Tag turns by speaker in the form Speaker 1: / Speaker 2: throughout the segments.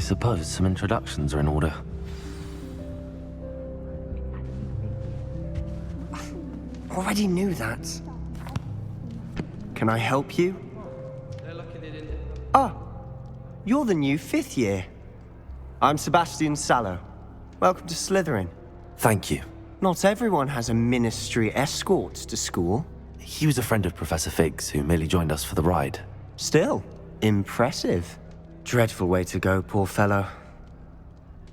Speaker 1: suppose some introductions are in order.
Speaker 2: Already knew that. Can I help you? Ah, you're the new 5th year. I'm Sebastian Sallow. Welcome to Slytherin.
Speaker 1: Thank you.
Speaker 2: Not everyone has a ministry escort to school.
Speaker 1: He was a friend of Professor Fig's who merely joined us for the ride.
Speaker 2: Still, impressive. Dreadful way to go, poor fellow.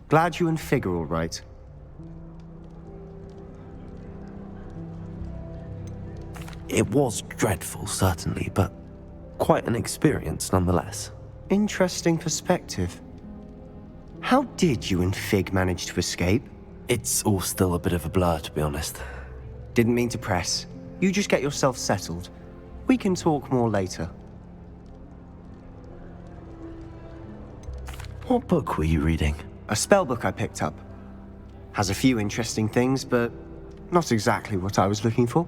Speaker 2: Glad you and Fig are all right.
Speaker 1: It was dreadful, certainly, but quite an experience nonetheless.
Speaker 2: Interesting perspective. How did you and Fig manage to escape?
Speaker 1: It's all still a bit of a blur, to be honest.
Speaker 2: Didn't mean to press. You just get yourself settled. We can talk more later.
Speaker 1: What book were you reading?
Speaker 2: A spell book I picked up. Has a few interesting things, but not exactly what I was looking for.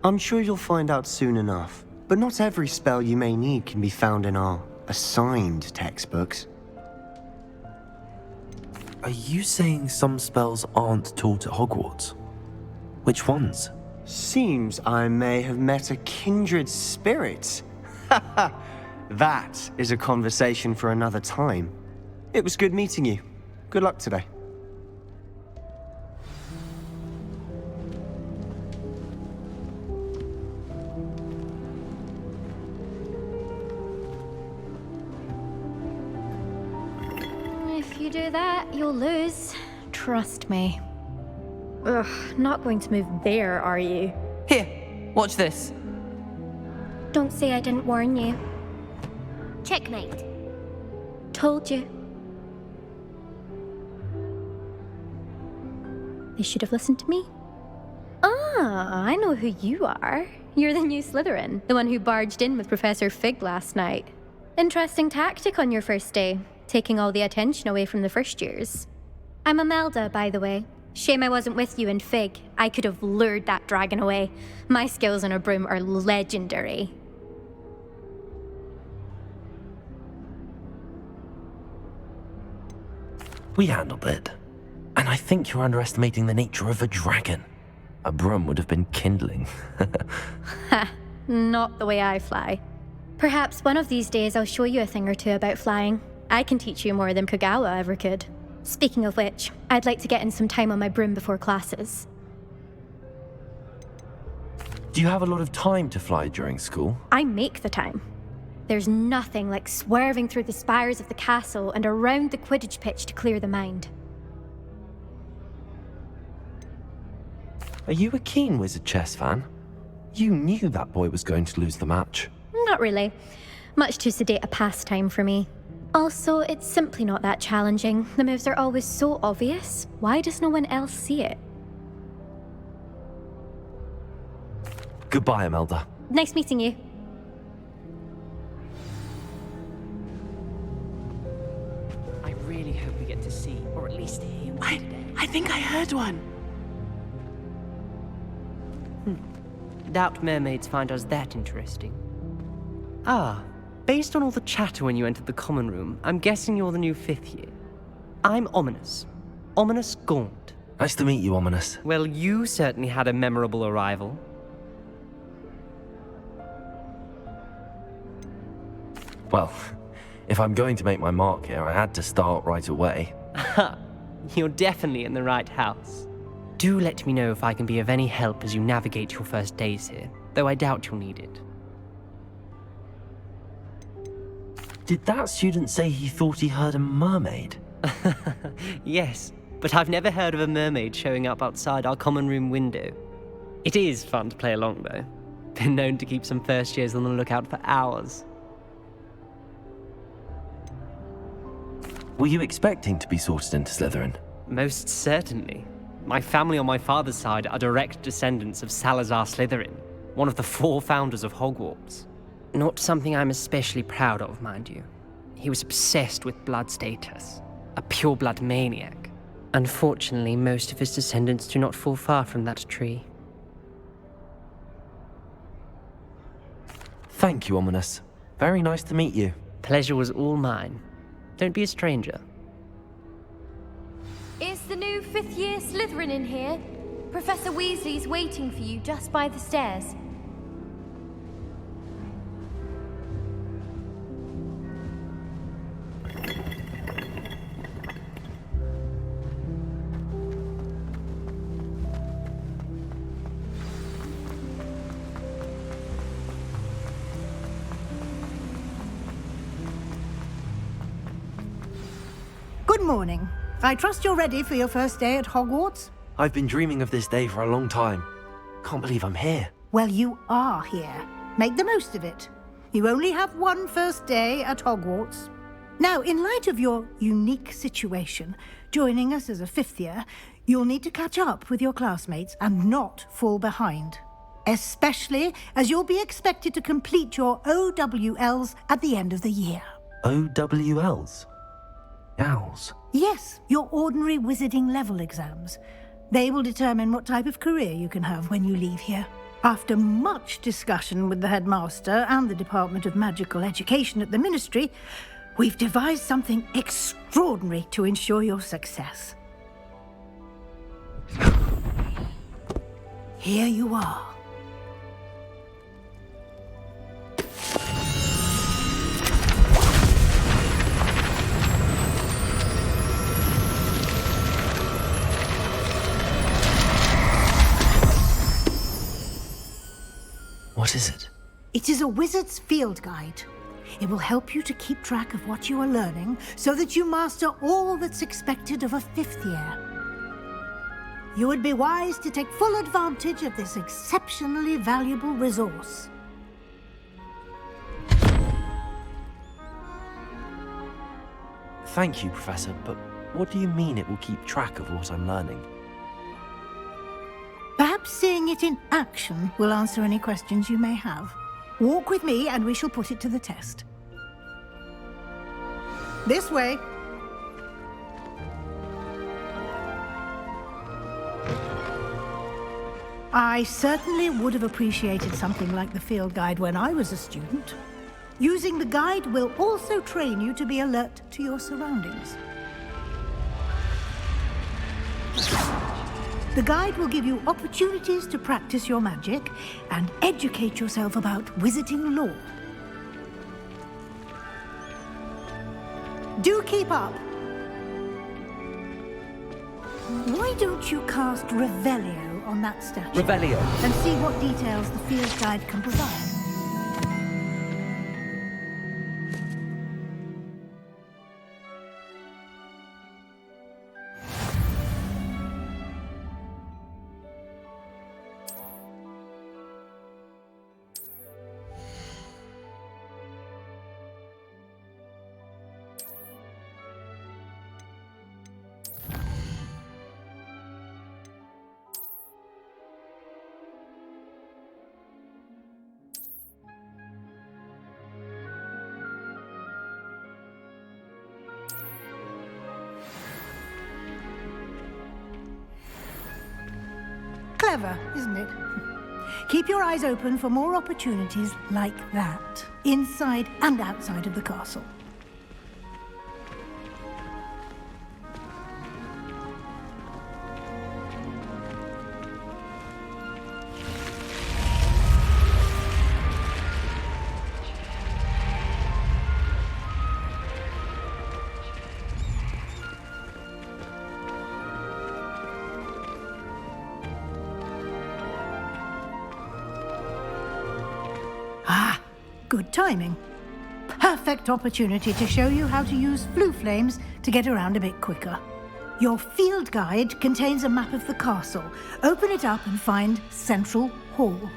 Speaker 2: I'm sure you'll find out soon enough. But not every spell you may need can be found in our assigned textbooks.
Speaker 1: Are you saying some spells aren't taught at Hogwarts? Which ones?
Speaker 2: Seems I may have met a kindred spirit. That is a conversation for another time. It was good meeting you. Good luck today.
Speaker 3: If you do that, you'll lose. Trust me. Ugh, not going to move there, are you?
Speaker 4: Here, watch this.
Speaker 3: Don't say I didn't warn you.
Speaker 5: Checkmate.
Speaker 3: Told you. They should have listened to me. Ah, I know who you are. You're the new Slytherin, the one who barged in with Professor Fig last night. Interesting tactic on your first day, taking all the attention away from the first years. I'm Imelda, by the way. Shame I wasn't with you and Fig. I could have lured that dragon away. My skills on a broom are legendary.
Speaker 1: We handled it. And I think you're underestimating the nature of a dragon. A broom would have been kindling.
Speaker 3: Ha, not the way I fly. Perhaps one of these days I'll show you a thing or two about flying. I can teach you more than Kogawa ever could. Speaking of which, I'd like to get in some time on my broom before classes.
Speaker 1: Do you have a lot of time to fly during school?
Speaker 3: I make the time. There's nothing like swerving through the spires of the castle and around the Quidditch pitch to clear the mind.
Speaker 1: Are you a keen Wizard chess fan? You knew that boy was going to lose the match.
Speaker 3: Not really. Much too sedate a pastime for me. Also, it's simply not that challenging. The moves are always so obvious. Why does no one else see it?
Speaker 1: Goodbye, Imelda.
Speaker 3: Nice meeting you.
Speaker 4: I really hope we get to see, or at least hear one today.
Speaker 6: I think I heard one.
Speaker 4: Doubt mermaids find us that interesting. Ah, based on all the chatter when you entered the common room, I'm guessing you're the new 5th year. I'm Ominous. Ominous Gaunt.
Speaker 1: Nice to meet you, Ominous.
Speaker 4: Well, you certainly had a memorable arrival.
Speaker 1: Well, if I'm going to make my mark here, I had to start right away.
Speaker 4: Ha! You're definitely in the right house. Do let me know if I can be of any help as you navigate your first days here, though I doubt you'll need it.
Speaker 1: Did that student say he thought he heard a mermaid?
Speaker 4: Yes, but I've never heard of a mermaid showing up outside our common room window. It is fun to play along, though. Been known to keep some first years on the lookout for hours.
Speaker 1: Were you expecting to be sorted into Slytherin?
Speaker 4: Most certainly. My family on my father's side are direct descendants of Salazar Slytherin, one of the 4 founders of Hogwarts. Not something I'm especially proud of, mind you. He was obsessed with blood status, a pure-blood maniac. Unfortunately, most of his descendants do not fall far from that tree.
Speaker 1: Thank you, Ominous. Very nice to meet you.
Speaker 4: Pleasure was all mine. Don't be a stranger.
Speaker 5: Is the new fifth-year Slytherin in here? Professor Weasley's waiting for you just by the stairs.
Speaker 6: Good morning. I trust you're ready for your first day at Hogwarts?
Speaker 1: I've been dreaming of this day for a long time. Can't believe I'm here.
Speaker 6: Well, you are here. Make the most of it. You only have one first day at Hogwarts. Now, in light of your unique situation, joining us as a fifth year, you'll need to catch up with your classmates and not fall behind. Especially as you'll be expected to complete your OWLs at the end of the year.
Speaker 1: OWLs? Owls?
Speaker 6: Yes, your ordinary wizarding level exams. They will determine what type of career you can have when you leave here. After much discussion with the headmaster and the Department of Magical Education at the Ministry, we've devised something extraordinary to ensure your success. Here you are.
Speaker 1: What is it?
Speaker 6: It is a wizard's field guide. It will help you to keep track of what you are learning so that you master all that's expected of a fifth year. You would be wise to take full advantage of this exceptionally valuable resource.
Speaker 1: Thank you, Professor, but what do you mean it will keep track of what I'm learning?
Speaker 6: Perhaps seeing it in action will answer any questions you may have. Walk with me and we shall put it to the test. This way. I certainly would have appreciated something like the field guide when I was a student. Using the guide will also train you to be alert to your surroundings. The guide will give you opportunities to practice your magic and educate yourself about wizarding lore. Do keep up. Why don't you cast Revelio on that statue?
Speaker 4: Revelio.
Speaker 6: And see what details the field guide can provide. Clever, isn't it? Keep your eyes open for more opportunities like that, inside and outside of the castle. Good timing. Perfect opportunity to show you how to use flue flames to get around a bit quicker. Your field guide contains a map of the castle. Open it up and find Central Hall.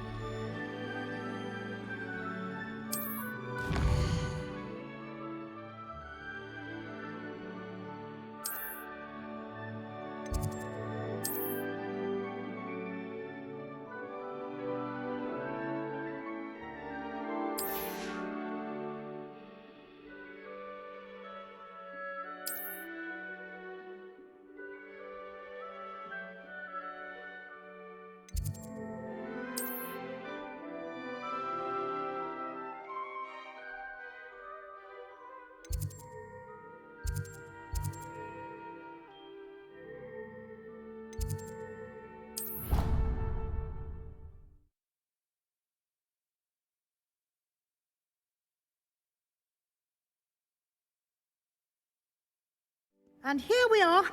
Speaker 6: And here we are.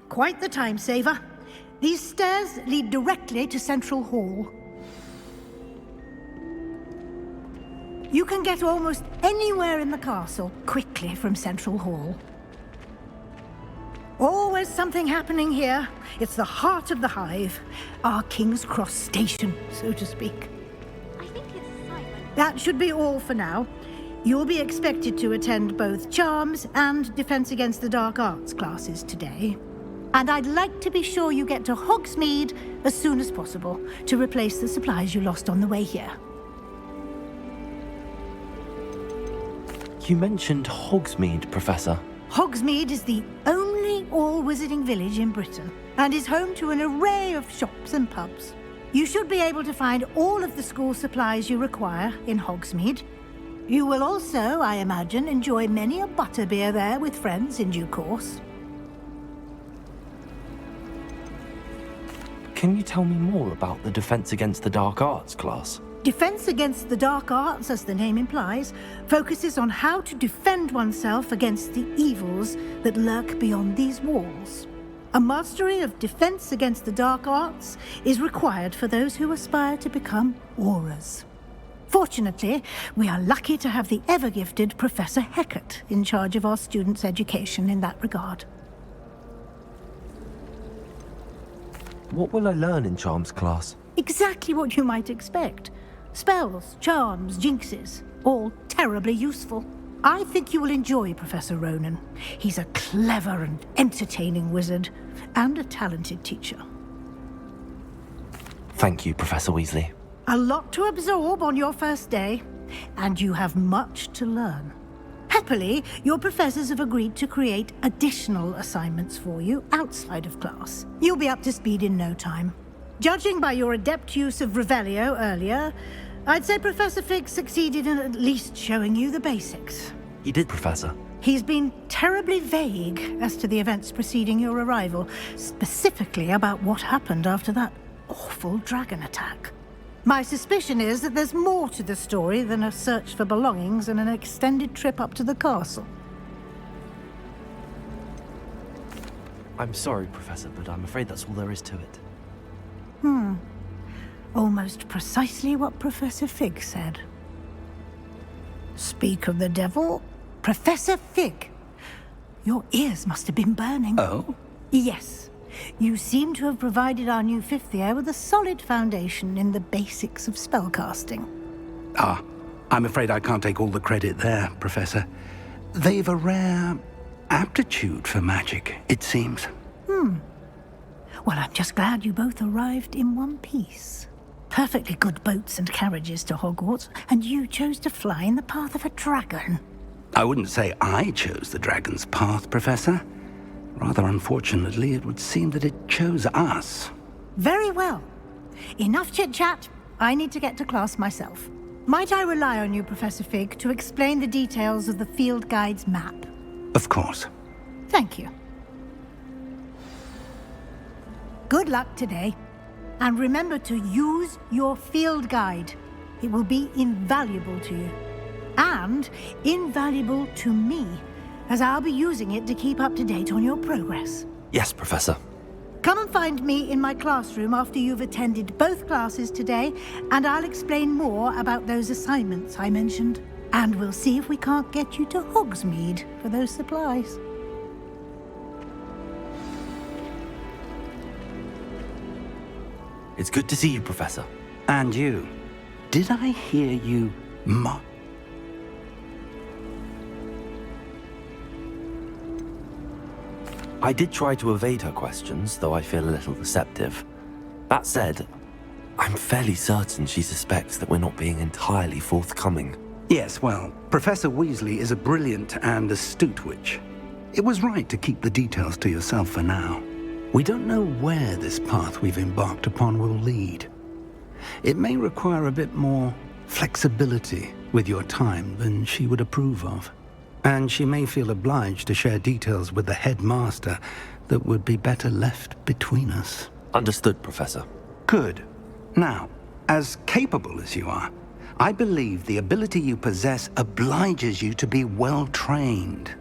Speaker 6: Quite the time saver. These stairs lead directly to Central Hall. You can get almost anywhere in the castle quickly from Central Hall. Always something happening here. It's the heart of the Hive. Our King's Cross station, so to speak.
Speaker 5: I think it's silent.
Speaker 6: That should be all for now. You'll be expected to attend both Charms and Defense Against the Dark Arts classes today. And I'd like to be sure you get to Hogsmeade as soon as possible to replace the supplies you lost on the way here.
Speaker 1: You mentioned Hogsmeade, Professor.
Speaker 6: Hogsmeade is the only all-wizarding village in Britain and is home to an array of shops and pubs. You should be able to find all of the school supplies you require in Hogsmeade. You will also, I imagine, enjoy many a butterbeer there with friends in due course.
Speaker 1: Can you tell me more about the Defense Against the Dark Arts class?
Speaker 6: Defense Against the Dark Arts, as the name implies, focuses on how to defend oneself against the evils that lurk beyond these walls. A mastery of Defense Against the Dark Arts is required for those who aspire to become Aurors. Fortunately, we are lucky to have the ever-gifted Professor Hecat in charge of our students' education in that regard.
Speaker 1: What will I learn in Charms class?
Speaker 6: Exactly what you might expect. Spells, charms, jinxes, all terribly useful. I think you will enjoy Professor Ronan. He's a clever and entertaining wizard, and a talented teacher.
Speaker 1: Thank you, Professor Weasley.
Speaker 6: A lot to absorb on your first day, and you have much to learn. Happily, your professors have agreed to create additional assignments for you outside of class. You'll be up to speed in no time. Judging by your adept use of Revelio earlier, I'd say Professor Fig succeeded in at least showing you the basics.
Speaker 1: He did, Professor.
Speaker 6: He's been terribly vague as to the events preceding your arrival, specifically about what happened after that awful dragon attack. My suspicion is that there's more to the story than a search for belongings and an extended trip up to the castle.
Speaker 1: I'm sorry, Professor, but I'm afraid that's all there is to it.
Speaker 6: Almost precisely what Professor Fig said. Speak of the devil, Professor Fig. Your ears must have been burning.
Speaker 7: Oh?
Speaker 6: Yes. You seem to have provided our new fifth year with a solid foundation in the basics of spellcasting.
Speaker 7: Ah, I'm afraid I can't take all the credit there, Professor. They've a rare aptitude for magic, it seems.
Speaker 6: Well, I'm just glad you both arrived in one piece. Perfectly good boats and carriages to Hogwarts, and you chose to fly in the path of a dragon.
Speaker 7: I wouldn't say I chose the dragon's path, Professor. Rather unfortunately, it would seem that it chose us.
Speaker 6: Very well. Enough chit-chat. I need to get to class myself. Might I rely on you, Professor Fig, to explain the details of the field guide's map?
Speaker 7: Of course.
Speaker 6: Thank you. Good luck today. And remember to use your field guide. It will be invaluable to you. And invaluable to me, as I'll be using it to keep up to date on your progress.
Speaker 1: Yes, Professor.
Speaker 6: Come and find me in my classroom after you've attended both classes today, and I'll explain more about those assignments I mentioned. And we'll see if we can't get you to Hogsmeade for those supplies.
Speaker 1: It's good to see you, Professor.
Speaker 7: And you. Did I hear you mock?
Speaker 1: I did try to evade her questions, though I feel a little deceptive. That said, I'm fairly certain she suspects that we're not being entirely forthcoming.
Speaker 7: Yes, well, Professor Weasley is a brilliant and astute witch. It was right to keep the details to yourself for now. We don't know where this path we've embarked upon will lead. It may require a bit more flexibility with your time than she would approve of. And she may feel obliged to share details with the headmaster that would be better left between us.
Speaker 1: Understood, Professor.
Speaker 7: Good. Now, as capable as you are, I believe the ability you possess obliges you to be well trained.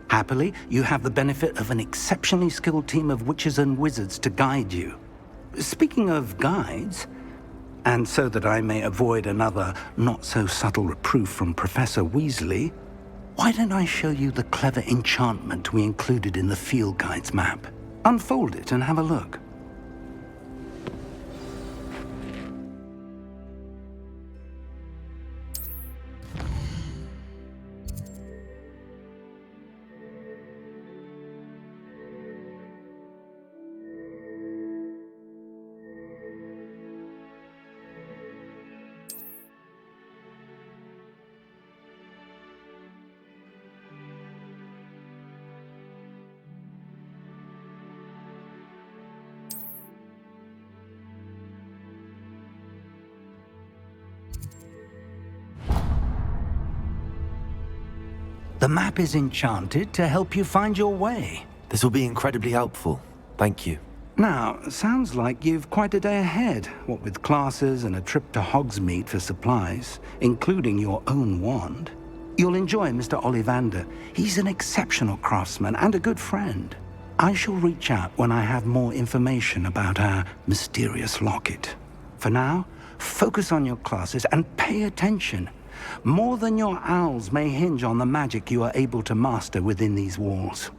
Speaker 7: Happily, you have the benefit of an exceptionally skilled team of witches and wizards to guide you. Speaking of guides, and so that I may avoid another not-so-subtle reproof from Professor Weasley, why don't I show you the clever enchantment we included in the field guide's map? Unfold it and have a look. The map is enchanted to help you find your way.
Speaker 1: This will be incredibly helpful. Thank you.
Speaker 7: Now, sounds like you've quite a day ahead, what with classes and a trip to Hogsmeade for supplies, including your own wand. You'll enjoy Mr. Ollivander. He's an exceptional craftsman and a good friend. I shall reach out when I have more information about our mysterious locket. For now, focus on your classes and pay attention. More than your owls may hinge on the magic you are able to master within these walls.